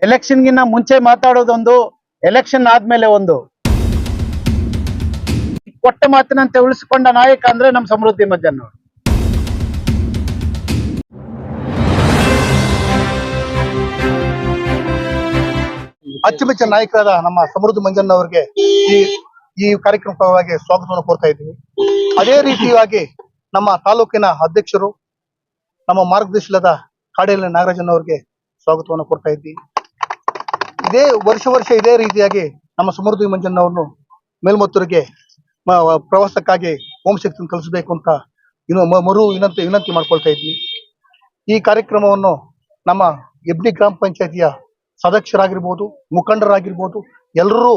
ಎಲೆಕ್ಷನ್ಗಿನ್ನ ಮುಂಚೆ ಮಾತಾಡೋದೊಂದು, ಎಲೆಕ್ಷನ್ ಆದ್ಮೇಲೆ ಒಂದು. ಕೊಟ್ಟ ಮಾತಿನಂತೆ ಉಳಿಸಿಕೊಂಡ ನಾಯಕ ಅಂದ್ರೆ ನಮ್ಮ ಸಮೃದ್ಧಿ ಮಂಜಣ್ಣ. ಅಚ್ಚುಮೆಚ್ಚಿನ ನಾಯಕರಾದ ನಮ್ಮ ಸಮೃದ್ಧಿ ಮಂಜಣ್ಣ ಅವರಿಗೆ ಈ ಕಾರ್ಯಕ್ರಮವಾಗಿ ಸ್ವಾಗತವನ್ನು ಕೋರ್ತಾ ಇದ್ದೀವಿ. ಅದೇ ರೀತಿಯಾಗಿ ನಮ್ಮ ತಾಲೂಕಿನ ಅಧ್ಯಕ್ಷರು, ನಮ್ಮ ಮಾರ್ಗದರ್ಶನದ ಕಾಡೇಲಿನ ನಾಗರಾಜನ್ ಅವರಿಗೆ ಸ್ವಾಗತವನ್ನು ಕೊಡ್ತಾ ಇದ್ದೀವಿ. ಇದೇ ವರ್ಷ ಇದೇ ರೀತಿಯಾಗಿ ನಮ್ಮ ಸಮೃದ್ಧಿ ಮಂಜಣ್ಣ ಅವರನ್ನು ಮೇಲ್ಮತ್ತೂರಿಗೆ ಪ್ರವಾಸಕ್ಕಾಗಿ ಹೋಮಶಕ್ತಿಯನ್ನು ಕಲಿಸಬೇಕು ಅಂತ ಮರು ವಿನಂತಿ ಮಾಡ್ಕೊಳ್ತಾ ಇದ್ವಿ. ಈ ಕಾರ್ಯಕ್ರಮವನ್ನು ನಮ್ಮ ಹೆಬ್ನಿ ಗ್ರಾಮ ಪಂಚಾಯತಿಯ ಸದಸ್ಯರಾಗಿರ್ಬೋದು, ಮುಖಂಡರಾಗಿರ್ಬೋದು, ಎಲ್ಲರೂ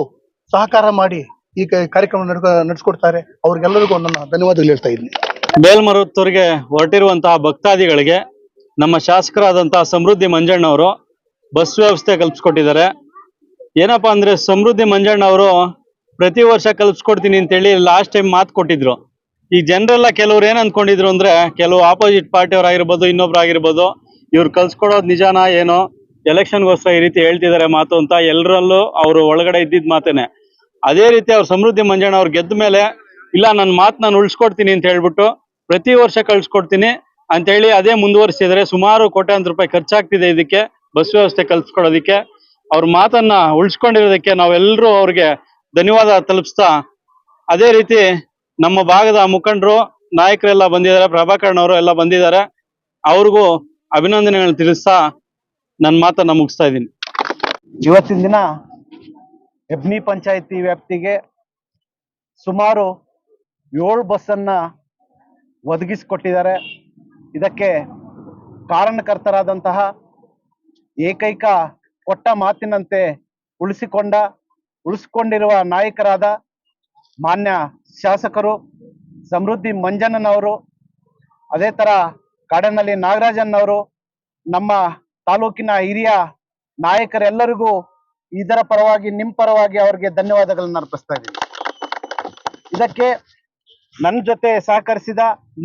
ಸಹಕಾರ ಮಾಡಿ ಈ ಕಾರ್ಯಕ್ರಮ ನಡೆಸ್ಕೊಡ್ತಾರೆ. ಅವ್ರಿಗೆಲ್ಲರಿಗೂ ನನ್ನ ಧನ್ಯವಾದಗಳು ಹೇಳ್ತಾ ಇದ್ದೀನಿ. ಮೇಲ್ಮರುತ್ತೂರಿಗೆ ಹೊರಟಿರುವಂತಹ ಭಕ್ತಾದಿಗಳಿಗೆ ನಮ್ಮ ಶಾಸಕರಾದಂತಹ ಸಮೃದ್ಧಿ ಮಂಜಣ್ಣ ಅವರು ಬಸ್ ವ್ಯವಸ್ಥೆ ಕಲ್ಪಿಸ್ಕೊಟ್ಟಿದ್ದಾರೆ. ಏನಪ್ಪಾ ಅಂದ್ರೆ ಸಮೃದ್ಧಿ ಮಂಜಣ್ಣ ಅವರು ಪ್ರತಿ ವರ್ಷ ಕಲ್ಪಿಸ್ಕೊಡ್ತೀನಿ ಅಂತೇಳಿ ಲಾಸ್ಟ್ ಟೈಮ್ ಮಾತು ಕೊಟ್ಟಿದ್ರು. ಈ ಜನರೆಲ್ಲ ಕೆಲವ್ರು ಏನ್ ಅನ್ಕೊಂಡಿದ್ರು ಅಂದ್ರೆ, ಕೆಲವು ಆಪೋಸಿಟ್ ಪಾರ್ಟಿಯವ್ರು ಆಗಿರ್ಬೋದು, ಇನ್ನೊಬ್ರು ಆಗಿರ್ಬೋದು, ಇವ್ರು ಕಲ್ಸ್ಕೊಡೋದು ನಿಜಾನ ಏನೋ, ಎಲೆಕ್ಷನ್ಗೋಸ್ಕರ ಈ ರೀತಿ ಹೇಳ್ತಿದ್ದಾರೆ ಮಾತು ಅಂತ ಎಲ್ಲರಲ್ಲೂ ಅವರು ಒಳಗಡೆ ಇದ್ದಿದ್ ಮಾತೇನೆ. ಅದೇ ರೀತಿ ಅವ್ರು ಸಮೃದ್ಧಿ ಮಂಜಣ್ಣ ಅವ್ರು ಗೆದ್ದ ಮೇಲೆ ಇಲ್ಲ, ನನ್ನ ಮಾತು ನಾನು ಉಳಿಸ್ಕೊಡ್ತೀನಿ ಅಂತ ಹೇಳ್ಬಿಟ್ಟು ಪ್ರತಿ ವರ್ಷ ಕಳ್ಸಿಕೊಡ್ತೀನಿ ಅಂತ ಹೇಳಿ ಅದೇ ಮುಂದುವರಿಸಿದರೆ ಸುಮಾರು ಕೋಟ್ಯಾಂತರ ರೂಪಾಯಿ ಖರ್ಚಾಗ್ತಿದೆ ಇದಕ್ಕೆ ಬಸ್ ವ್ಯವಸ್ಥೆ ಕಲ್ಪಿಸ್ಕೊಡೋದಕ್ಕೆ. ಅವ್ರ ಮಾತನ್ನ ಉಳಿಸ್ಕೊಂಡಿರೋದಕ್ಕೆ ನಾವೆಲ್ಲರೂ ಅವ್ರಿಗೆ ಧನ್ಯವಾದ ತಲುಪಿಸ್ತಾ, ಅದೇ ರೀತಿ ನಮ್ಮ ಭಾಗದ ಮುಖಂಡರು, ನಾಯಕರೆಲ್ಲ ಬಂದಿದ್ದಾರೆ, ಪ್ರಭಾಕರ್ ಅವರು ಎಲ್ಲ ಬಂದಿದ್ದಾರೆ, ಅವ್ರಿಗೂ ಅಭಿನಂದನೆಗಳನ್ನು ತಿಳಿಸ್ತಾ ನನ್ನ ಮಾತನ್ನ ಮುಗಿಸ್ತಾ ಇದ್ದೀನಿ. ಇವತ್ತಿನ ದಿನ ಹೆಬ್ನಿ ಪಂಚಾಯತಿ ವ್ಯಾಪ್ತಿಗೆ ಸುಮಾರು 7 ಬಸ್ಸನ್ನ ಒದಗಿಸಿಕೊಟ್ಟಿದ್ದಾರೆ. ಇದಕ್ಕೆ ಕಾರಣಕರ್ತರಾದಂತಹ ಏಕೈಕ ಕೊಟ್ಟ ಮಾತಿನಂತೆ ಉಳಿಸಿಕೊಂಡಿರುವ ನಾಯಕರಾದ ಮಾನ್ಯ ಶಾಸಕರು ಸಮೃದ್ಧಿ ಮಂಜಣ್ಣನವರು, ಅದೇ ತರ ಕಾಡೇನಹಳ್ಳಿ ನಾಗರಾಜನ್ನವರು, ನಮ್ಮ ತಾಲೂಕಿನ ಹಿರಿಯ ನಾಯಕರೆಲ್ಲರಿಗೂ ಇದರ ಪರವಾಗಿ, ನಿಮ್ಮ ಪರವಾಗಿ ಅವರಿಗೆ ಧನ್ಯವಾದಗಳನ್ನು ಅರ್ಪಿಸ್ತಾ ಇದ್ದೀನಿ. ಇದಕ್ಕೆ ನನ್ನ ಜೊತೆ ಸಹಕರಿಸಿದ,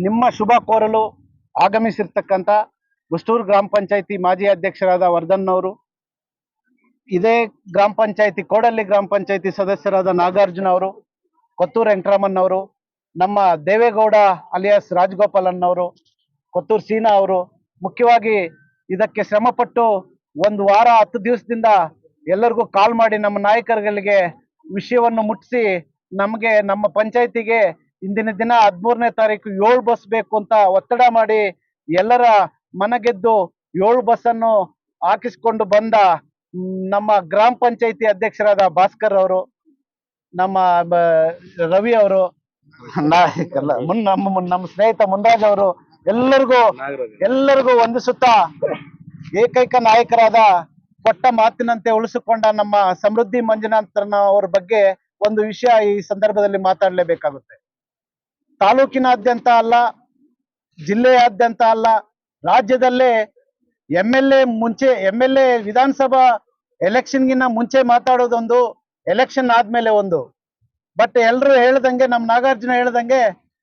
ನಿಮ್ಮ ಶುಭ ಕೋರಲು ಆಗಮಿಸಿರ್ತಕ್ಕಂಥ ಗುಷ್ಟೂರು ಗ್ರಾಮ ಪಂಚಾಯತಿ ಮಾಜಿ ಅಧ್ಯಕ್ಷರಾದ ವರ್ಧನ್ ಅವರು, ಇದೇ ಗ್ರಾಮ ಪಂಚಾಯತಿ ಕೋಡಳ್ಳಿ ಗ್ರಾಮ ಪಂಚಾಯತಿ ಸದಸ್ಯರಾದ ನಾಗಾರ್ಜುನ ಅವರು, ಕೊತ್ತೂರು ವೆಂಕಟರಾಮನ್ ಅವರು, ನಮ್ಮ ದೇವೇಗೌಡ ಅಲಿಯಾಸ್ ರಾಜಗೋಪಾಲನ್ ಅವರು, ಕೊತ್ತೂರು ಸೀನಾ ಅವರು, ಮುಖ್ಯವಾಗಿ ಇದಕ್ಕೆ ಶ್ರಮಪಟ್ಟು 1 ವಾರ 10 ದಿವಸದಿಂದ ಎಲ್ಲರಿಗೂ ಕಾಲ್ ಮಾಡಿ ನಮ್ಮ ನಾಯಕರುಗಳಿಗೆ ವಿಷಯವನ್ನು ಮುಟ್ಟಿಸಿ ನಮಗೆ ನಮ್ಮ ಪಂಚಾಯತಿಗೆ ಇಂದಿನ ದಿನ 13ನೇ ತಾರೀಕು 7 ಬಸ್ ಬೇಕು ಅಂತ ಒತ್ತಡ ಮಾಡಿ ಎಲ್ಲರ ಮನಗೆದ್ದು 7 ಬಸ್ಸನ್ನು ಹಾಕಿಸ್ಕೊಂಡು ಬಂದ ನಮ್ಮ ಗ್ರಾಮ ಪಂಚಾಯತಿ ಅಧ್ಯಕ್ಷರಾದ ಭಾಸ್ಕರ್ ಅವರು, ನಮ್ಮ ರವಿ ಅವರು, ನಮ್ಮ ಸ್ನೇಹಿತ ಮುನ್ರಾಜ್ ಅವರು, ಎಲ್ಲರಿಗೂ ವಂದಿಸುತ್ತಾ, ಏಕೈಕ ನಾಯಕರಾದ ಕೊಟ್ಟ ಮಾತಿನಂತೆ ಉಳಿಸಿಕೊಂಡ ನಮ್ಮ ಸಮೃದ್ಧಿ ಮಂಜುನಾಥನ ಅವರ ಬಗ್ಗೆ ಒಂದು ವಿಷಯ ಈ ಸಂದರ್ಭದಲ್ಲಿ ಮಾತಾಡಲೇಬೇಕಾಗುತ್ತೆ. ತಾಲೂಕಿನಾದ್ಯಂತ ಅಲ್ಲ, ಜಿಲ್ಲೆಯಾದ್ಯಂತ ಅಲ್ಲ, ರಾಜ್ಯದಲ್ಲೇ ಎಂ.ಎಲ್.ಎ ವಿಧಾನಸಭಾ ಎಲೆಕ್ಷನ್ಗಿನ್ನ ಮುಂಚೆ ಮಾತಾಡೋದೊಂದು, ಎಲೆಕ್ಷನ್ ಆದ್ಮೇಲೆ ಒಂದು. ಬಟ್ ಎಲ್ರು ಹೇಳ್ದಂಗೆ, ನಮ್ಮ ನಾಗಾರ್ಜುನ ಹೇಳ್ದಂಗೆ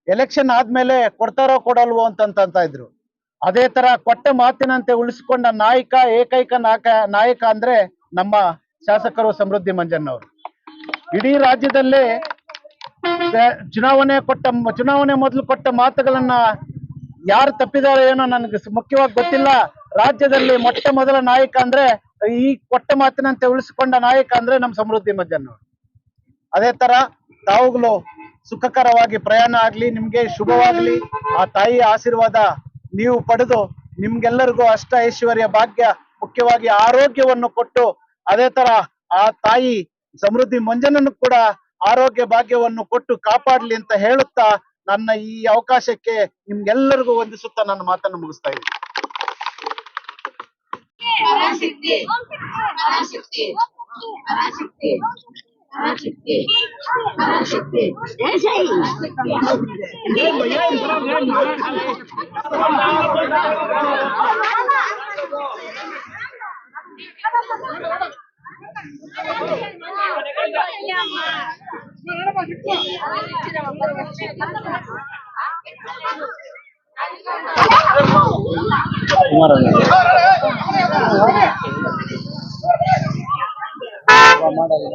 ಎಲೆಕ್ಷನ್ ಆದ್ಮೇಲೆ ಕೊಡ್ತಾರೋ ಕೊಡಲ್ವೋ ಅಂತ ಇದ್ರು. ಅದೇ ತರ ಕೊಟ್ಟ ಮಾತಿನಂತೆ ಉಳಿಸಿಕೊಂಡ ಏಕೈಕ ನಾಯಕ ಅಂದ್ರೆ ನಮ್ಮ ಶಾಸಕರು ಸಮೃದ್ಧಿ ಮಂಜಣ್ಣ ಅವರು. ಇಡೀ ರಾಜ್ಯದಲ್ಲೇ ಚುನಾವಣೆ ಮೊದಲು ಕೊಟ್ಟ ಮಾತುಗಳನ್ನ ಯಾರು ತಪ್ಪಿದಾರೋ ಏನೋ ನನಗೆ ಮುಖ್ಯವಾಗಿ ಗೊತ್ತಿಲ್ಲ. ರಾಜ್ಯದಲ್ಲಿ ಮೊಟ್ಟ ಮೊದಲ ನಾಯಕ ಅಂದ್ರೆ, ಈ ಕೊಟ್ಟ ಮಾತಿನಂತೆ ಉಳಿಸಿಕೊಂಡ ನಾಯಕ ಅಂದ್ರೆ ನಮ್ಮ ಸಮೃದ್ಧಿ ಮಂಜಣ್ಣ ಅವರು. ಅದೇ ತರ ತಾವುಗಳು ಸುಖಕರವಾಗಿ ಪ್ರಯಾಣ ಆಗ್ಲಿ, ನಿಮ್ಗೆ ಶುಭವಾಗ್ಲಿ, ಆ ತಾಯಿಯ ಆಶೀರ್ವಾದ ನೀವು ಪಡೆದು ನಿಮ್ಗೆಲ್ಲರಿಗೂ ಅಷ್ಟ ಐಶ್ವರ್ಯ ಭಾಗ್ಯ, ಮುಖ್ಯವಾಗಿ ಆರೋಗ್ಯವನ್ನು ಕೊಟ್ಟು, ಅದೇ ತರ ಆ ತಾಯಿ ಸಮೃದ್ಧಿ ಮಂಜಣ್ಣನು ಕೂಡ ಆರೋಗ್ಯ ಭಾಗ್ಯವನ್ನು ಕೊಟ್ಟು ಕಾಪಾಡ್ಲಿ ಅಂತ ಹೇಳುತ್ತಾ ನನ್ನ ಈ ಅವಕಾಶಕ್ಕೆ ನಿಮ್ಗೆಲ್ಲರಿಗೂ ವಂದಿಸುತ್ತಾ ನನ್ನ ಮಾತನ್ನು ಮುಗಿಸ್ತಾ ಇದ್ದೀನಿ. ಮಾಡೋದು